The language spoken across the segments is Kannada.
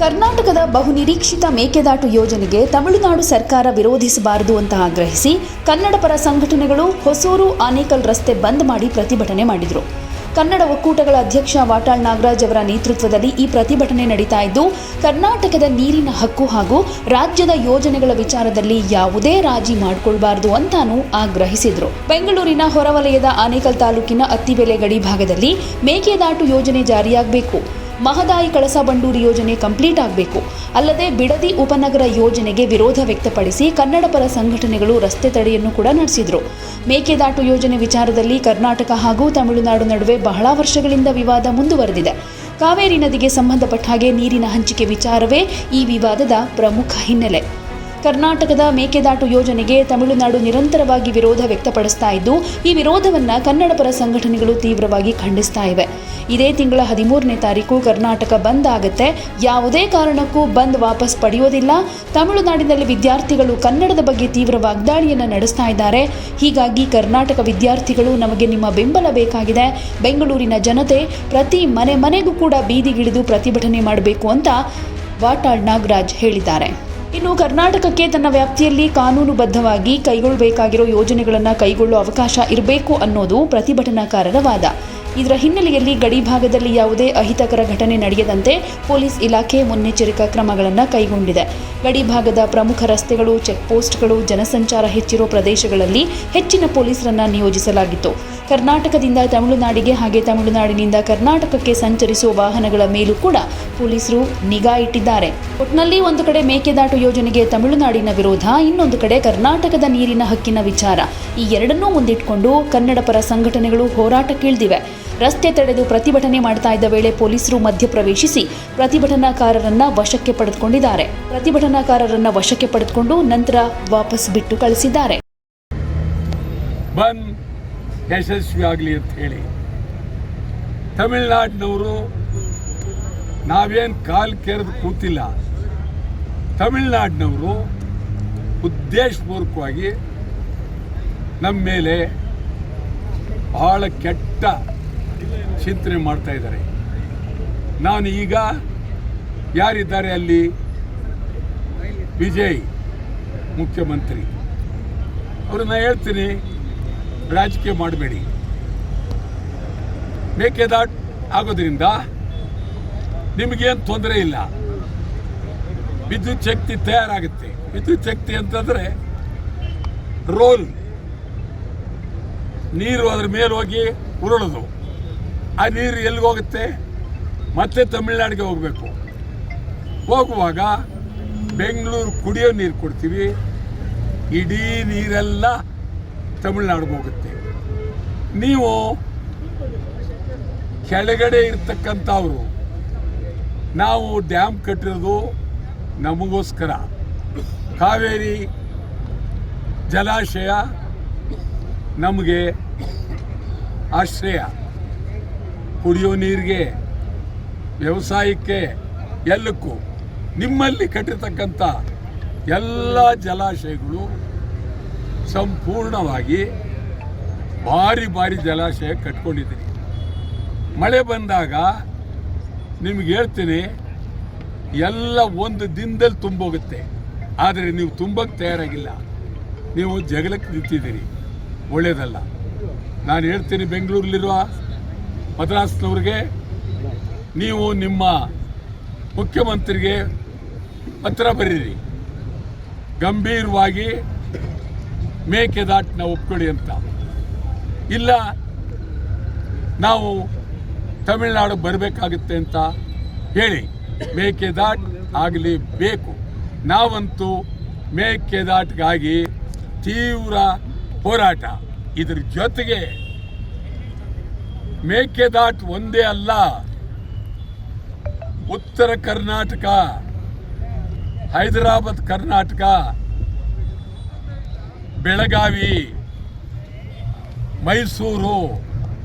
ಕರ್ನಾಟಕದ ಬಹುನಿರೀಕ್ಷಿತ ಮೇಕೆದಾಟು ಯೋಜನೆಗೆ ತಮಿಳುನಾಡು ಸರ್ಕಾರ ವಿರೋಧಿಸಬಾರದು ಅಂತ ಆಗ್ರಹಿಸಿ ಕನ್ನಡ ಪರ ಸಂಘಟನೆಗಳು ಹೊಸೂರು ಆನೇಕಲ್ ರಸ್ತೆ ಬಂದ್ ಮಾಡಿ ಪ್ರತಿಭಟನೆ ಮಾಡಿದರು. ಕನ್ನಡ ಒಕ್ಕೂಟಗಳ ಅಧ್ಯಕ್ಷ ವಾಟಾಳ್ ನಾಗರಾಜ್ ಅವರ ನೇತೃತ್ವದಲ್ಲಿ ಈ ಪ್ರತಿಭಟನೆ ನಡೀತಾ ಇದ್ದು, ಕರ್ನಾಟಕದ ನೀರಿನ ಹಕ್ಕು ಹಾಗೂ ರಾಜ್ಯದ ಯೋಜನೆಗಳ ವಿಚಾರದಲ್ಲಿ ಯಾವುದೇ ರಾಜಿ ಮಾಡಿಕೊಳ್ಳಬಾರದು ಅಂತಾನೂ ಆಗ್ರಹಿಸಿದ್ರು. ಬೆಂಗಳೂರಿನ ಹೊರವಲಯದ ಆನೇಕಲ್ ತಾಲೂಕಿನ ಅತ್ತಿಬೆಲೆ ಗಡಿ ಭಾಗದಲ್ಲಿ ಮೇಕೆದಾಟು ಯೋಜನೆ ಜಾರಿಯಾಗಬೇಕು, ಮಹದಾಯಿ ಕಳಸಾ ಬಂಡೂರಿ ಯೋಜನೆ ಕಂಪ್ಲೀಟ್ ಆಗಬೇಕು, ಅಲ್ಲದೆ ಬಿಡದಿ ಉಪನಗರ ಯೋಜನೆಗೆ ವಿರೋಧ ವ್ಯಕ್ತಪಡಿಸಿ ಕನ್ನಡ ಪರ ಸಂಘಟನೆಗಳು ರಸ್ತೆ ತಡೆಯನ್ನು ಕೂಡ ನಡೆಸಿದ್ರು. ಮೇಕೆದಾಟು ಯೋಜನೆ ವಿಚಾರದಲ್ಲಿ ಕರ್ನಾಟಕ ಹಾಗೂ ತಮಿಳುನಾಡು ನಡುವೆ ಬಹಳ ವರ್ಷಗಳಿಂದ ವಿವಾದ ಮುಂದುವರೆದಿದೆ. ಕಾವೇರಿ ನದಿಗೆ ಸಂಬಂಧಪಟ್ಟ ಹಾಗೆ ನೀರಿನ ಹಂಚಿಕೆ ವಿಚಾರವೇ ಈ ವಿವಾದದ ಪ್ರಮುಖ ಹಿನ್ನೆಲೆ. ಕರ್ನಾಟಕದ ಮೇಕೆದಾಟು ಯೋಜನೆಗೆ ತಮಿಳುನಾಡು ನಿರಂತರವಾಗಿ ವಿರೋಧ ವ್ಯಕ್ತಪಡಿಸ್ತಾ ಇದ್ದು, ಈ ವಿರೋಧವನ್ನು ಕನ್ನಡ ಪರ ಸಂಘಟನೆಗಳು ತೀವ್ರವಾಗಿ ಖಂಡಿಸ್ತಾ ಇವೆ. ಇದೇ ತಿಂಗಳ 13ನೇ ತಾರೀಕು ಕರ್ನಾಟಕ ಬಂದ್ ಆಗುತ್ತೆ. ಯಾವುದೇ ಕಾರಣಕ್ಕೂ ಬಂದ್ ವಾಪಸ್ ಪಡೆಯೋದಿಲ್ಲ. ತಮಿಳುನಾಡಿನಲ್ಲಿ ವಿದ್ಯಾರ್ಥಿಗಳು ಕನ್ನಡದ ಬಗ್ಗೆ ತೀವ್ರ ವಾಗ್ದಾಳಿಯನ್ನು ನಡೆಸ್ತಾ ಇದ್ದಾರೆ. ಹೀಗಾಗಿ ಕರ್ನಾಟಕ ವಿದ್ಯಾರ್ಥಿಗಳು ನಮಗೆ ನಿಮ್ಮ ಬೆಂಬಲ ಬೇಕಾಗಿದೆ. ಬೆಂಗಳೂರಿನ ಜನತೆ ಪ್ರತಿ ಮನೆಗೂ ಕೂಡ ಬೀದಿಗಿಳಿದು ಪ್ರತಿಭಟನೆ ಮಾಡಬೇಕು ಅಂತ ವಾಟಾಳ್ ನಾಗರಾಜ್ ಹೇಳಿದ್ದಾರೆ. ಇನ್ನು ಕರ್ನಾಟಕಕ್ಕೆ ತನ್ನ ವ್ಯಾಪ್ತಿಯಲ್ಲಿ ಕಾನೂನುಬದ್ಧವಾಗಿ ಕೈಗೊಳ್ಳಬೇಕಾಗಿರೋ ಯೋಜನೆಗಳನ್ನು ಕೈಗೊಳ್ಳುವ ಅವಕಾಶ ಇರಬೇಕು ಅನ್ನೋದು ಪ್ರತಿಭಟನಾಕಾರರ ವಾದ. ಇದರ ಹಿನ್ನೆಲೆಯಲ್ಲಿ ಗಡಿ ಭಾಗದಲ್ಲಿ ಯಾವುದೇ ಅಹಿತಕರ ಘಟನೆ ನಡೆಯದಂತೆ ಪೊಲೀಸ್ ಇಲಾಖೆ ಮುನ್ನೆಚ್ಚರಿಕಾ ಕ್ರಮಗಳನ್ನು ಕೈಗೊಂಡಿದೆ. ಗಡಿ ಭಾಗದ ಪ್ರಮುಖ ರಸ್ತೆಗಳು, ಚೆಕ್ ಪೋಸ್ಟ್ಗಳು, ಜನಸಂಚಾರ ಹೆಚ್ಚಿರುವ ಪ್ರದೇಶಗಳಲ್ಲಿ ಹೆಚ್ಚಿನ ಪೊಲೀಸರನ್ನು ನಿಯೋಜಿಸಲಾಗಿತ್ತು. ಕರ್ನಾಟಕದಿಂದ ತಮಿಳುನಾಡಿಗೆ ಹಾಗೆ ತಮಿಳುನಾಡಿನಿಂದ ಕರ್ನಾಟಕಕ್ಕೆ ಸಂಚರಿಸುವ ವಾಹನಗಳ ಮೇಲೂ ಕೂಡ ಪೊಲೀಸರು ನಿಗಾ ಇಟ್ಟಿದ್ದಾರೆ. ಒಟ್ನಲ್ಲಿ ಒಂದು ಕಡೆ ಮೇಕೆದಾಟು ಯೋಜನೆಗೆ ತಮಿಳುನಾಡಿನ ವಿರೋಧ, ಇನ್ನೊಂದು ಕಡೆ ಕರ್ನಾಟಕದ ನೀರಿನ ಹಕ್ಕಿನ ವಿಚಾರ. ಈ ಎರಡನ್ನೂ ಮುಂದಿಟ್ಟುಕೊಂಡು ಕನ್ನಡ ಪರ ಸಂಘಟನೆಗಳು ಹೋರಾಟಕ್ಕಿಳಿದಿವೆ. ರಸ್ತೆ ತಡೆದು ಪ್ರತಿಭಟನೆ ಮಾಡ್ತಾ ಇದ್ದ ವೇಳೆ ಪೊಲೀಸರು ಮಧ್ಯಪ್ರವೇಶಿಸಿ ಪ್ರತಿಭಟನಾಕಾರರನ್ನ ವಶಕ್ಕೆ ಪಡೆದುಕೊಂಡಿದ್ದಾರೆ. ಪ್ರತಿಭಟನಾಕಾರರನ್ನ ವಶಕ್ಕೆ ಪಡೆದುಕೊಂಡು ನಂತರ ವಾಪಸ್ ಬಿಟ್ಟು ಕಳಿಸಿದ್ದಾರೆ. ಬಂದ್ ಯಶಸ್ವಿ ಆಗಲಿ ಅಂತ ಹೇಳಿ ತಮಿಳುನಾಡಿನವರು ನಾವೇನು ಕಾಲು ಕೆರೆದು ಕೂತಿಲ್ಲ. ತಮಿಳುನಾಡಿನವರು ಉದ್ದೇಶಪೂರ್ವಕವಾಗಿ ನಮ್ಮ ಮೇಲೆ ಬಹಳ ಕೆಟ್ಟ ಚಿಂತನೆ ಮಾಡ್ತಾ ಇದ್ದಾರೆ. ನಾನು ಈಗ ಯಾರಿದ್ದಾರೆ ಅಲ್ಲಿ, ವಿಜಯ್ ಮುಖ್ಯಮಂತ್ರಿ ಅವ್ರನ್ನ ಹೇಳ್ತೀನಿ, ರಾಜಕೀಯ ಮಾಡಬೇಡಿ. ಮೇಕೆದಾಟು ಆಗೋದ್ರಿಂದ ನಿಮಗೇನು ತೊಂದರೆ ಇಲ್ಲ. ವಿದ್ಯುತ್ ಶಕ್ತಿ ತಯಾರಾಗುತ್ತೆ. ವಿದ್ಯುತ್ ಶಕ್ತಿ ಅಂತಂದರೆ ರೋಲ್, ನೀರು ಅದ್ರ ಮೇಲೆ ಹೋಗಿ ಉರುಳೋದು. ಆ ನೀರು ಎಲ್ಲಿಗೆ ಹೋಗುತ್ತೆ? ಮತ್ತೆ ತಮಿಳುನಾಡಿಗೆ ಹೋಗಬೇಕು. ಹೋಗುವಾಗ ಬೆಂಗಳೂರು ಕುಡಿಯೋ ನೀರು ಕೊಡ್ತೀವಿ, ಇಡೀ ನೀರೆಲ್ಲ ತಮಿಳುನಾಡಿಗೆ ಹೋಗುತ್ತೆ. ನೀವು ಕೆಳಗಡೆ ಇರ್ತಕ್ಕಂಥವ್ರು, ನಾವು ಡ್ಯಾಮ್ ಕಟ್ಟಿರೋದು ನಮಗೋಸ್ಕರ. ಕಾವೇರಿ ಜಲಾಶಯ ನಮಗೆ ಆಶ್ರಯ, ಕುಡಿಯೋ ನೀರಿಗೆ, ವ್ಯವಸಾಯಕ್ಕೆ, ಎಲ್ಲಕ್ಕೂ. ನಿಮ್ಮಲ್ಲಿ ಕಟ್ಟಿರ್ತಕ್ಕಂಥ ಎಲ್ಲ ಜಲಾಶಯಗಳು ಸಂಪೂರ್ಣವಾಗಿ ಭಾರಿ ಜಲಾಶಯ ಕಟ್ಕೊಂಡಿದ್ದೀರಿ. ಮಳೆ ಬಂದಾಗ ನಿಮ್ಗೆ ಹೇಳ್ತೀನಿ, ಎಲ್ಲ ಒಂದು ದಿನದಲ್ಲಿ ತುಂಬೋಗುತ್ತೆ. ಆದರೆ ನೀವು ತುಂಬಕ್ಕೆ ತಯಾರಾಗಿಲ್ಲ. ನೀವು ಜಗಳಕ್ಕೆ ನಿಂತಿದ್ದೀರಿ, ಒಳ್ಳೆಯದಲ್ಲ. ನಾನು ಹೇಳ್ತೀನಿ, ಬೆಂಗಳೂರಲ್ಲಿರುವ ಮದ್ರಾಸ್ನವ್ರಿಗೆ ನೀವು ನಿಮ್ಮ ಮುಖ್ಯಮಂತ್ರಿಗೆ ಪತ್ರ ಬರೀರಿ, ಗಂಭೀರವಾಗಿ ಮೇಕೆದಾಟನ್ನ ಒಪ್ಕೊಳ್ಳಿ ಅಂತ. ಇಲ್ಲ ನಾವು ತಮಿಳುನಾಡು ಬರಬೇಕಾಗುತ್ತೆ ಅಂತ ಹೇಳಿ, ಮೇಕೆದಾಟು ಆಗಲೇಬೇಕು. ನಾವಂತೂ ಮೇಕೆದಾಟಿಗಾಗಿ ತೀವ್ರ ಹೋರಾಟ. ಇದ್ರ ಜೊತೆಗೆ ಮೇಕೆದಾಟು ಒಂದೇ ಅಲ್ಲ, ಉತ್ತರ ಕರ್ನಾಟಕ, ಹೈದರಾಬಾದ್ ಕರ್ನಾಟಕ, ಬೆಳಗಾವಿ, ಮೈಸೂರು,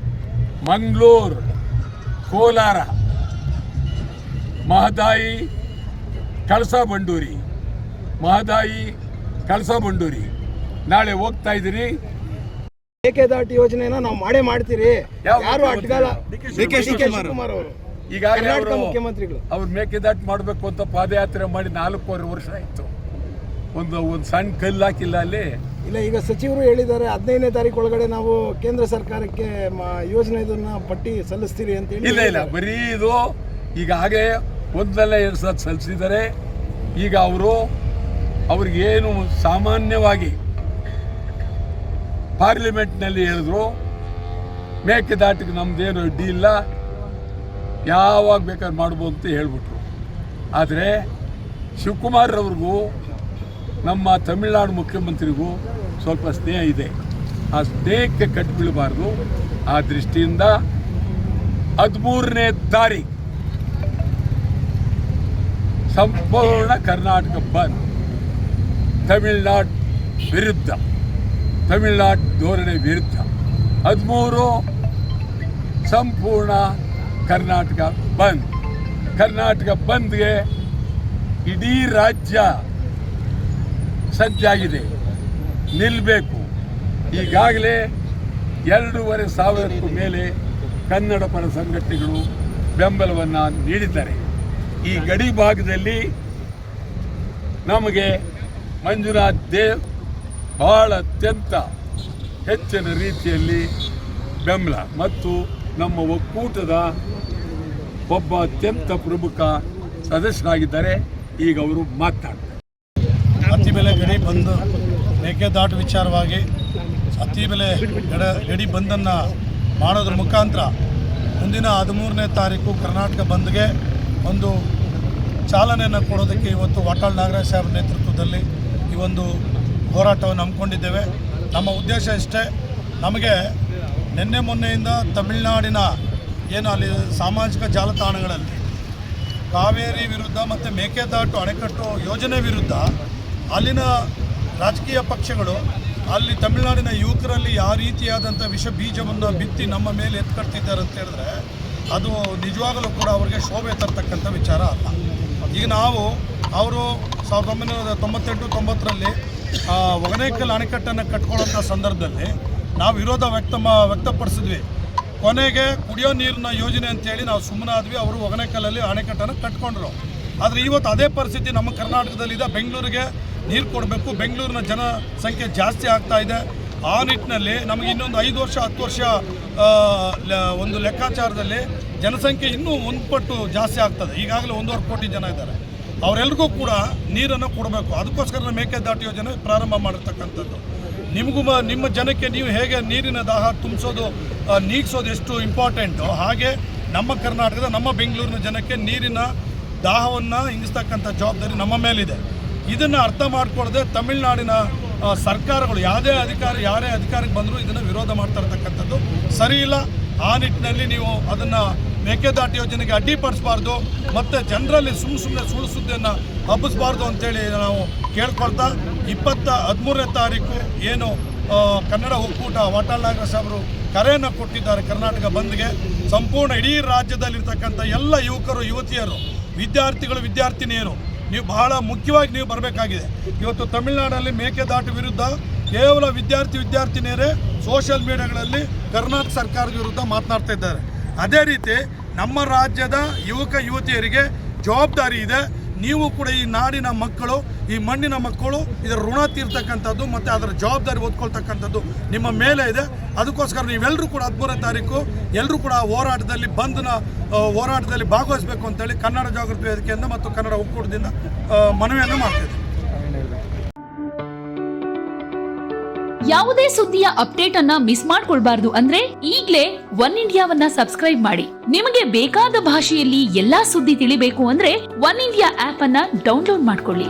ಮಂಗಳೂರು, ಕೋಲಾರ, ಮಹದಾಯಿ ಕಳಸಾ ಬಂಡೂರಿ, ನಾಳೆ ಹೋಗ್ತಾ ಇದ್ದೀರಿ. ಮೇಕೆದಾಟು ಯೋಜನೆನ ನಾವು ಮಾಡೇ ಮಾಡ್ತೀರಿ. ಯಾರು ಅಡ್ಗಲ್ಲ. ಡಿ ಕೆ ಶಿವಕುಮಾರ್ ಅವರು ಈಗಾಗಲೇ ಮುಖ್ಯಮಂತ್ರಿಗಳು ಅವ್ರು ಮೇಕೆದಾಟು ಮಾಡಬೇಕು ಅಂತ ಪಾದಯಾತ್ರೆ ಮಾಡಿ 4.5 ವರ್ಷ ಆಯಿತು. ಒಂದು ಸಣ್ಣ ಕಲ್ಲು ಹಾಕಿಲ್ಲ ಅಲ್ಲಿ. ಇಲ್ಲ, ಈಗ ಸಚಿವರು ಹೇಳಿದ್ದಾರೆ 15ನೇ ತಾರೀಕು ಒಳಗಡೆ ನಾವು ಕೇಂದ್ರ ಸರ್ಕಾರಕ್ಕೆ ಯೋಜನೆ ಇದನ್ನ ಪಟ್ಟಿ ಸಲ್ಲಿಸ್ತೀರಿ ಅಂತ ಹೇಳಿ. ಇಲ್ಲ ಬರೀ ಇದು ಈಗಾಗಲೇ 1-2 ಸಲ ಸಲ್ಲಿಸಿದ್ದಾರೆ. ಈಗ ಅವ್ರಿಗೇನು ಸಾಮಾನ್ಯವಾಗಿ ಪಾರ್ಲಿಮೆಂಟ್ನಲ್ಲಿ ಹೇಳಿದ್ರು ಮೇಕೆದಾಟಿಗೆ ನಮ್ದೇನು ಅಡ್ಡಿ ಇಲ್ಲ, ಯಾವಾಗ ಬೇಕಾದ್ರೆ ಮಾಡ್ಬೋದು ಅಂತ ಹೇಳ್ಬಿಟ್ರು. ಆದರೆ ಶಿವಕುಮಾರ್ ಅವ್ರಿಗೂ ನಮ್ಮ ತಮಿಳುನಾಡು ಮುಖ್ಯಮಂತ್ರಿಗೂ ಸ್ವಲ್ಪ ಸ್ನೇಹ ಇದೆ. ಆ ಸ್ನೇಹಕ್ಕೆ ಕಟ್ಟು ಬೀಳಬಾರ್ದು. ಆ ದೃಷ್ಟಿಯಿಂದ 13ನೇ ತಾರೀಕು ಸಂಪೂರ್ಣ ಕರ್ನಾಟಕ ಬಂದ್, ತಮಿಳುನಾಡು ವಿರುದ್ಧ, ತಮಿಳುನಾಡು ಧೋರಣೆ ವಿರುದ್ಧ 13 ಸಂಪೂರ್ಣ ಕರ್ನಾಟಕ ಬಂದ್. ಕರ್ನಾಟಕ ಬಂದ್ಗೆ ಇಡೀ ರಾಜ್ಯ ಸಜ್ಜಾಗಿದೆ, ನಿಲ್ಲಬೇಕು. ಈಗಾಗಲೇ 2,500ಕ್ಕೂ ಮೇಲೆ ಕನ್ನಡ ಪರ ಸಂಘಟನೆಗಳು ಬೆಂಬಲವನ್ನು ನೀಡಿದ್ದಾರೆ. ಈ ಗಡಿ ಭಾಗದಲ್ಲಿ ನಮಗೆ ಮಂಜುನಾಥ್ ದೇವ್ ಬಹಳ ಅತ್ಯಂತ ಹೆಚ್ಚಿನ ರೀತಿಯಲ್ಲಿ ಬೆಂಬಲ ಮತ್ತು ನಮ್ಮ ಒಕ್ಕೂಟದ ಒಬ್ಬ ಅತ್ಯಂತ ಪ್ರಮುಖ ಸದಸ್ಯರಾಗಿದ್ದಾರೆ. ಈಗ ಅವರು ಮಾತನಾಡ್ತಾರೆ. ಅತ್ತಿಬೆಲೆ ಗಡಿ ಬಂದು ಮೇಕೆದಾಟು ವಿಚಾರವಾಗಿ ಅತ್ತಿಬೆಲೆ ಗಡಿ ಬಂದನ್ನು ಮಾಡೋದ್ರ ಮುಖಾಂತರ ಮುಂದಿನ 13ನೇ ತಾರೀಕು ಕರ್ನಾಟಕ ಬಂದ್ಗೆ ಒಂದು ಚಾಲನೆಯನ್ನು ಕೊಡೋದಕ್ಕೆ ಇವತ್ತು ವಾಟಾಳ್ ನಾಗರಾಜ್ ಸಾಹೇಬ್ರ ನೇತೃತ್ವದಲ್ಲಿ ಈ ಒಂದು ಹೋರಾಟವನ್ನು ಹಮ್ಮಿಕೊಂಡಿದ್ದೇವೆ. ನಮ್ಮ ಉದ್ದೇಶ ಇಷ್ಟೇ, ನಮಗೆ ನಿನ್ನೆ ಮೊನ್ನೆಯಿಂದ ತಮಿಳುನಾಡಿನ ಏನು ಅಲ್ಲಿ ಸಾಮಾಜಿಕ ಜಾಲತಾಣಗಳಲ್ಲಿ ಕಾವೇರಿ ವಿರುದ್ಧ ಮತ್ತು ಮೇಕೆದಾಟು ಅಣೆಕಟ್ಟು ಯೋಜನೆ ವಿರುದ್ಧ ಅಲ್ಲಿನ ರಾಜಕೀಯ ಪಕ್ಷಗಳು ಅಲ್ಲಿ ತಮಿಳುನಾಡಿನ ಯುವಕರಲ್ಲಿ ಯಾವ ರೀತಿಯಾದಂಥ ವಿಷ ಬೀಜವನ್ನು ಬಿತ್ತಿ ನಮ್ಮ ಮೇಲೆ ಎತ್ಕಟ್ತಿದ್ದಾರೆ ಅಂತ ಹೇಳಿದ್ರೆ ಅದು ನಿಜವಾಗಲೂ ಕೂಡ ಅವರಿಗೆ ಶೋಭೆ ತರ್ತಕ್ಕಂಥ ವಿಚಾರ ಅಲ್ಲ. ಈಗ ಅವರು 1998-90ರಲ್ಲಿ ಒಗನೇಕಲ್ ಅಣೆಕಟ್ಟನ್ನು ಕಟ್ಕೊಳ್ಳೋಂಥ ಸಂದರ್ಭದಲ್ಲಿ ನಾವು ವಿರೋಧ ವ್ಯಕ್ತಪಡಿಸಿದ್ವಿ. ಕೊನೆಗೆ ಕುಡಿಯೋ ನೀರಿನ ಯೋಜನೆ ಅಂತೇಳಿ ನಾವು ಸುಮ್ಮನಾದ್ವಿ. ಅವರು ಒಗನೇಕಲ್ಲಲ್ಲಿ ಅಣೆಕಟ್ಟನ್ನು ಕಟ್ಕೊಂಡ್ರು. ಆದರೆ ಇವತ್ತು ಅದೇ ಪರಿಸ್ಥಿತಿ ನಮ್ಮ ಕರ್ನಾಟಕದಲ್ಲಿದೆ. ಬೆಂಗಳೂರಿಗೆ ನೀರು ಕೊಡಬೇಕು, ಬೆಂಗಳೂರಿನ ಜನಸಂಖ್ಯೆ ಜಾಸ್ತಿ ಆಗ್ತಾ ಇದೆ. ಆ ನಿಟ್ಟಿನಲ್ಲಿ ನಮಗೆ ಇನ್ನೊಂದು 5 ವರ್ಷ 10 ವರ್ಷ ಒಂದು ಲೆಕ್ಕಾಚಾರದಲ್ಲಿ ಜನಸಂಖ್ಯೆ ಇನ್ನೂ 1 ಪಟ್ಟು ಜಾಸ್ತಿ ಆಗ್ತದೆ. ಈಗಾಗಲೇ 1.5 ಕೋಟಿ ಜನ ಇದ್ದಾರೆ. ಅವರೆಲ್ಲರಿಗೂ ಕೂಡ ನೀರನ್ನು ಕೊಡಬೇಕು. ಅದಕ್ಕೋಸ್ಕರ ಮೇಕೆದಾಟು ಯೋಜನೆ ಪ್ರಾರಂಭ ಮಾಡಿರ್ತಕ್ಕಂಥದ್ದು. ನಿಮ್ಮ ಜನಕ್ಕೆ ನೀವು ಹೇಗೆ ನೀರಿನ ದಾಹ ತುಂಬಿಸೋದು ನೀಗಿಸೋದು ಎಷ್ಟು ಇಂಪಾರ್ಟೆಂಟು, ಹಾಗೆ ನಮ್ಮ ಕರ್ನಾಟಕದ ನಮ್ಮ ಬೆಂಗಳೂರಿನ ಜನಕ್ಕೆ ನೀರಿನ ದಾಹವನ್ನು ಇಂಗಿಸ್ತಕ್ಕಂಥ ಜವಾಬ್ದಾರಿ ನಮ್ಮ ಮೇಲಿದೆ. ಇದನ್ನು ಅರ್ಥ ಮಾಡಿಕೊಳ್ಳದೆ ತಮಿಳುನಾಡಿನ ಸರ್ಕಾರಗಳು ಯಾರೇ ಅಧಿಕಾರಕ್ಕೆ ಬಂದರೂ ಇದನ್ನು ವಿರೋಧ ಮಾಡ್ತಾ ಇರ್ತಕ್ಕಂಥದ್ದು ಸರಿ ಇಲ್ಲ. ಆ ನಿಟ್ಟಿನಲ್ಲಿ ನೀವು ಅದನ್ನು ಮೇಕೆದಾಟು ಯೋಜನೆಗೆ ಅಡ್ಡಿಪಡಿಸಬಾರ್ದು ಮತ್ತು ಜನರಲ್ಲಿ ಸುಮ್ಮನೆ ಸುಳ್ಳು ಸುದ್ದಿಯನ್ನು ಹಬ್ಬಿಸಬಾರ್ದು ಅಂತೇಳಿ ನಾವು ಕೇಳ್ಕೊಳ್ತಾ 13ನೇ ತಾರೀಕು ಏನು ಕನ್ನಡ ಒಕ್ಕೂಟ ವಾಟಾಳ್ ನಾಗರಾಜ್ ಸಾಹೇಬರು ಕರೆಯನ್ನು ಕೊಟ್ಟಿದ್ದಾರೆ ಕರ್ನಾಟಕ ಬಂದ್ಗೆ, ಸಂಪೂರ್ಣ ಇಡೀ ರಾಜ್ಯದಲ್ಲಿರ್ತಕ್ಕಂಥ ಎಲ್ಲ ಯುವಕರು ಯುವತಿಯರು ವಿದ್ಯಾರ್ಥಿಗಳು ವಿದ್ಯಾರ್ಥಿನಿಯರು ನೀವು ಬಹಳ ಮುಖ್ಯವಾಗಿ ನೀವು ಬರಬೇಕಾಗಿದೆ. ಇವತ್ತು ತಮಿಳುನಾಡಲ್ಲಿ ಮೇಕೆದಾಟು ವಿರುದ್ಧ ಕೇವಲ ವಿದ್ಯಾರ್ಥಿನಿಯರೇ ಸೋಷಿಯಲ್ ಮೀಡಿಯಾಗಳಲ್ಲಿ ಕರ್ನಾಟಕ ಸರ್ಕಾರದ ವಿರುದ್ಧ ಮಾತನಾಡ್ತಾ ಇದ್ದಾರೆ. ಅದೇ ರೀತಿ ನಮ್ಮ ರಾಜ್ಯದ ಯುವಕ ಯುವತಿಯರಿಗೆ ಜವಾಬ್ದಾರಿ ಇದೆ. ನೀವು ಕೂಡ ಈ ನಾಡಿನ ಮಕ್ಕಳು, ಈ ಮಣ್ಣಿನ ಮಕ್ಕಳು, ಇದರ ಋಣ ತೀರ್ತಕ್ಕಂಥದ್ದು ಮತ್ತು ಅದರ ಜವಾಬ್ದಾರಿ ಹೊತ್ಕೊಳ್ತಕ್ಕಂಥದ್ದು ನಿಮ್ಮ ಮೇಲೆ ಇದೆ. ಅದಕ್ಕೋಸ್ಕರ ನೀವೆಲ್ಲರೂ ಕೂಡ 13ನೇ ತಾರೀಕು ಎಲ್ಲರೂ ಕೂಡ ಹೋರಾಟದಲ್ಲಿ ಭಾಗವಹಿಸಬೇಕು ಅಂತೇಳಿ ಕನ್ನಡ ಜಾಗೃತಿ ವೇದಿಕೆಯಿಂದ ಮತ್ತು ಕನ್ನಡ ಒಕ್ಕೂಟದಿಂದ ಮನವಿಯನ್ನು ಮಾಡ್ತಿದ್ದೆ. ಯಾವುದೇ ಸುದ್ದಿಯ ಅಪ್ಡೇಟ್ ಅನ್ನ ಮಿಸ್ ಮಾಡ್ಕೊಳ್ಬಾರ್ದು ಅಂದ್ರೆ ಈಗ್ಲೇ ಒನ್ ಇಂಡಿಯಾವನ್ನ ಸಬ್ಸ್ಕ್ರೈಬ್ ಮಾಡಿ. ನಿಮಗೆ ಬೇಕಾದ ಭಾಷೆಯಲ್ಲಿ ಎಲ್ಲಾ ಸುದ್ದಿ ತಿಳಿಬೇಕು ಅಂದ್ರೆ ಒನ್ ಇಂಡಿಯಾ ಆಪ್ ಅನ್ನ ಡೌನ್ಲೋಡ್ ಮಾಡ್ಕೊಳ್ಳಿ.